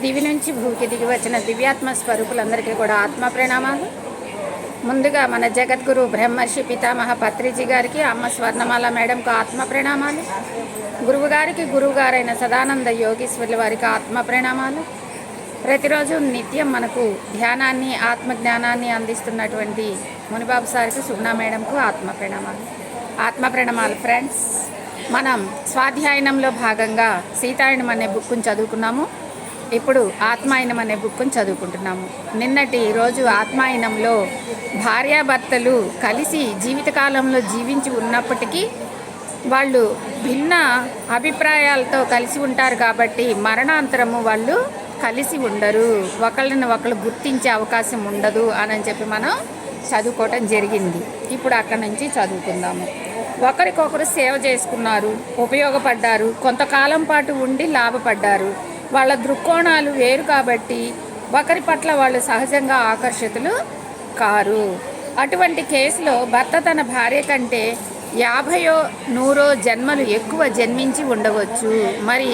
దివి నుంచి భూకి దిగి వచ్చిన దివ్యాత్మ స్వరూపులందరికీ కూడా ఆత్మ ప్రణామాలు. ముందుగా మన జగద్గురు బ్రహ్మర్షి పితామహ పత్రిజీ గారికి, అమ్మ స్వర్ణమాల మేడంకు ఆత్మ ప్రణామాలు. గురువు గారికి, గురువుగారైన సదానంద యోగీశ్వర్ల వారికి ఆత్మ ప్రణామాలు. ప్రతిరోజు నిత్యం మనకు ధ్యానాన్ని, ఆత్మజ్ఞానాన్ని అందిస్తున్నటువంటి మునిబాబు సార్కి, సుగుణ మేడంకు ఆత్మ ప్రణామాలు. ఆత్మ ప్రణామాలు ఫ్రెండ్స్. మనం స్వాధ్యాయనంలో భాగంగా సీతాయనం అనే బుక్ను చదువుకున్నాము. ఇప్పుడు ఆత్మాయనం అనే బుక్ను చదువుకుంటున్నాము. నిన్నటి రోజు ఆత్మాయనంలో భార్యాభర్తలు కలిసి జీవితకాలంలో జీవించి ఉన్నప్పటికీ వాళ్ళు భిన్న అభిప్రాయాలతో కలిసి ఉంటారు కాబట్టి మరణాంతరము వాళ్ళు కలిసి ఉండరు, ఒకళ్ళని ఒకళ్ళు గుర్తించే అవకాశం ఉండదు అని చెప్పి మనం చదువుకోవటం జరిగింది. ఇప్పుడు అక్కడి నుంచి చదువుకుందాము. ఒకరికొకరు సేవ చేసుకున్నారు, ఉపయోగపడ్డారు, కొంతకాలం పాటు ఉండి లాభపడ్డారు. వాళ్ళ దృక్కోణాలు వేరు కాబట్టి ఒకరి పట్ల వాళ్ళు సహజంగా ఆకర్షితులు కారు. అటువంటి కేసులో భర్త తన భార్య కంటే 50-100 జన్మలు ఎక్కువ జన్మించి ఉండవచ్చు. మరి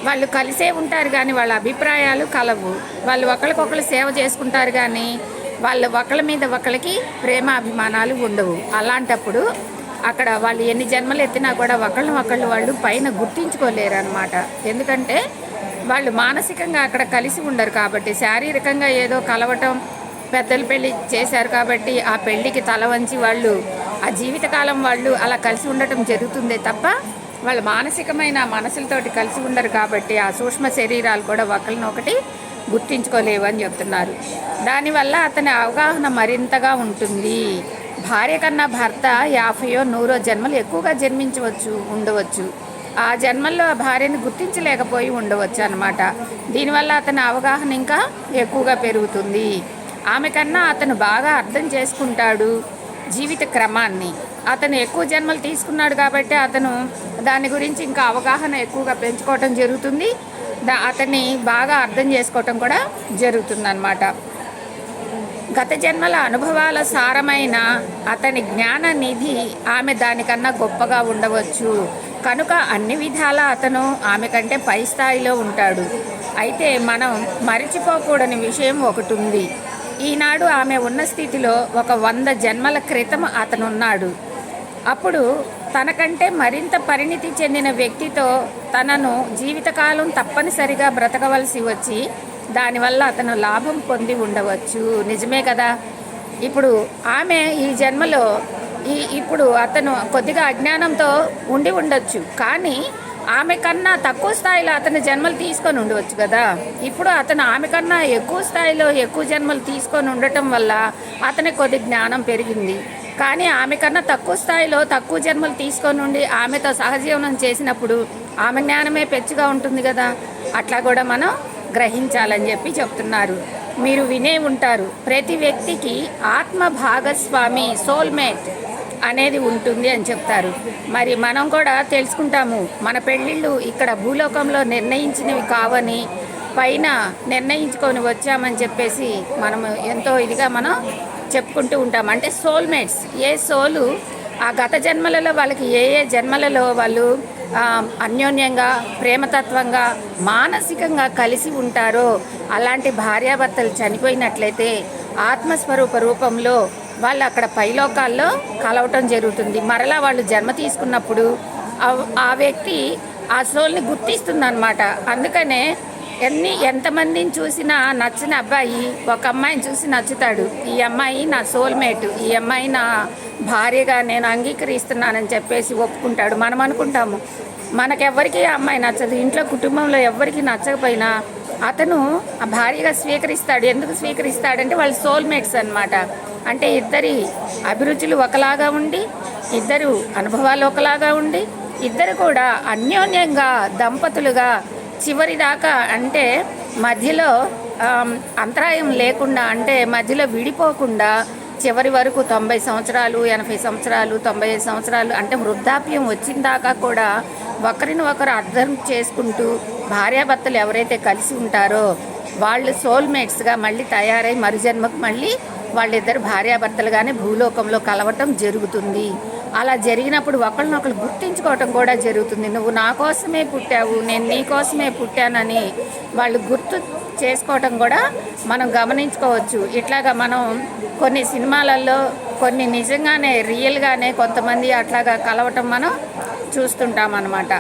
వాళ్ళు కలిసే ఉంటారు కానీ వాళ్ళ అభిప్రాయాలు కలవు. వాళ్ళు ఒకరికొకరు సేవ చేసుకుంటారు కానీ వాళ్ళు ఒకళ్ళ మీద ఒకరికి ప్రేమ అభిమానాలు ఉండవు. అలాంటప్పుడు అక్కడ వాళ్ళు ఎన్ని జన్మలు ఎత్తినా కూడా ఒకళ్ళు వాళ్ళు పైన గుర్తించుకోలేరు అన్నమాట. ఎందుకంటే వాళ్ళు మానసికంగా అక్కడ కలిసి ఉండరు కాబట్టి, శారీరకంగా ఏదో కలవటం, పెద్దలు పెళ్ళి చేశారు కాబట్టి ఆ పెళ్ళికి తల వంచి వాళ్ళు ఆ జీవితకాలం వాళ్ళు అలా కలిసి ఉండటం జరుగుతుందే తప్ప వాళ్ళు మానసికమైన మనసులతోటి కలిసి ఉండరు కాబట్టి ఆ సూక్ష్మ శరీరాలు కూడా ఒకరినొకటి గుర్తించుకోలేవు అని చెప్తున్నారు. దానివల్ల అతని అవగాహన మరింతగా ఉంటుంది. భార్య కన్నా భర్త 50-100 జన్మలు ఎక్కువగా ఉండవచ్చు. ఆ జన్మల్లో ఆ భార్యను గుర్తించలేకపోయి ఉండవచ్చు అన్నమాట. దీనివల్ల అతని అవగాహన ఇంకా ఎక్కువగా పెరుగుతుంది. ఆమె కన్నా అతను బాగా అర్థం చేసుకుంటాడు జీవిత క్రమాన్ని. అతను ఎక్కువ జన్మలు తీసుకున్నాడు కాబట్టి అతను దాని గురించి ఇంకా అవగాహన ఎక్కువగా పెంచుకోవటం జరుగుతుంది. అతన్ని బాగా అర్థం చేసుకోవటం కూడా జరుగుతుంది అన్నమాట. గత జన్మల అనుభవాల సారమైన అతని జ్ఞాన నిధి ఆమె దానికన్నా గొప్పగా ఉండవచ్చు. కనుక అన్ని విధాల అతను ఆమె కంటే పై స్థాయిలో ఉంటాడు. అయితే మనం మరిచిపోకూడని విషయం ఒకటి ఉంది. ఈనాడు ఆమె ఉన్న స్థితిలో 100 జన్మల క్రితం అతనున్నాడు. అప్పుడు తనకంటే మరింత పరిణితి చెందిన వ్యక్తితో తనను జీవితకాలం తప్పనిసరిగా బ్రతకవలసి వచ్చి దానివల్ల అతను లాభం పొంది ఉండవచ్చు. నిజమే కదా. ఇప్పుడు ఆమె ఈ జన్మలో ఇప్పుడు అతను కొద్దిగా అజ్ఞానంతో ఉండి ఉండొచ్చు, కానీ ఆమె కన్నా తక్కువ స్థాయిలో అతని జన్మలు తీసుకొని ఉండవచ్చు కదా. ఇప్పుడు అతను ఆమె కన్నా ఎక్కువ స్థాయిలో ఎక్కువ జన్మలు తీసుకొని ఉండటం వల్ల అతనికి కొద్ది జ్ఞానం పెరిగింది. కానీ ఆమె కన్నా తక్కువ స్థాయిలో తక్కువ జన్మలు తీసుకొని ఉండి ఆమెతో సహజీవనం చేసినప్పుడు ఆమె జ్ఞానమే పెచ్చుగా ఉంటుంది కదా. అట్లా కూడా మనం గ్రహించాలని చెప్పి చెప్తున్నారు. మీరు వినే ఉంటారు, ప్రతి వ్యక్తికి ఆత్మ భాగస్వామి, సోల్మేట్ అనేది ఉంటుంది అని చెప్తారు. మరి మనం కూడా తెలుసుకుంటాము, మన పెళ్ళిళ్ళు ఇక్కడ భూలోకంలో నిర్ణయించినవి కావని పైన నిర్ణయించుకొని వచ్చామని చెప్పేసి మనము ఎంతో ఇదిగా మనం చెప్పుకుంటూ ఉంటాం. అంటే సోల్మేట్స్, ఏ సోలు ఆ గత జన్మలలో వాళ్ళకి ఏ జన్మలలో వాళ్ళు అన్యోన్యంగా, ప్రేమతత్వంగా, మానసికంగా కలిసి ఉంటారో అలాంటి భార్యాభర్తలు చనిపోయినట్లయితే ఆత్మస్వరూప రూపంలో వాళ్ళు అక్కడ పైలోకాల్లో కలవటం జరుగుతుంది. మరలా వాళ్ళు జన్మ తీసుకున్నప్పుడు ఆ వ్యక్తి ఆ సోల్ని గుర్తిస్తుంది అన్నమాట. అందుకనే ఎంతమందిని చూసినా నచ్చిన అబ్బాయి ఒక అమ్మాయిని చూసి నచ్చుతాడు. ఈ అమ్మాయి నా సోల్మేట్, ఈ అమ్మాయి నా భార్యగా నేను అంగీకరిస్తున్నానని చెప్పేసి ఒప్పుకుంటాడు. మనం అనుకుంటాము మనకెవ్వరికి ఆ అమ్మాయి నచ్చదు, ఇంట్లో కుటుంబంలో ఎవ్వరికి నచ్చకపోయినా అతను ఆ భార్యగా స్వీకరిస్తాడు. ఎందుకు స్వీకరిస్తాడంటే వాళ్ళు సోల్మేట్స్ అన్నమాట. అంటే ఇద్దరి అభిరుచులు ఒకలాగా ఉండి, ఇద్దరు అనుభవాలు ఒకలాగా ఉండి, ఇద్దరు కూడా అన్యోన్యంగా దంపతులుగా చివరి దాకా, అంటే మధ్యలో అంతరాయం లేకుండా, అంటే మధ్యలో విడిపోకుండా చివరి వరకు 90 సంవత్సరాలు, 80 సంవత్సరాలు, 95 సంవత్సరాలు, అంటే వృద్ధాప్యం వచ్చిన దాకా కూడా ఒకరిని ఒకరు అర్థం చేసుకుంటూ భార్యాభర్తలు ఎవరైతే కలిసి ఉంటారో వాళ్ళు సోల్మేట్స్గా మళ్ళీ తయారై మరుజన్మకు మళ్ళీ వాళ్ళిద్దరు భార్యాభర్తలుగానే భూలోకంలో కలవటం జరుగుతుంది. అలా జరిగినప్పుడు ఒకళ్ళనొకళ్ళు గుర్తించుకోవటం కూడా జరుగుతుంది. నువ్వు నా కోసమే పుట్టావు, నేను నీ కోసమే పుట్టానని వాళ్ళు గుర్తు చేసుకోవటం కూడా మనం గమనించుకోవచ్చు. ఇట్లాగా మనం కొన్ని సినిమాలలో కొన్ని నిజంగానే రియల్గానే కొంతమంది అట్లాగా కలవటం మనం చూస్తుంటాం అన్నమాట.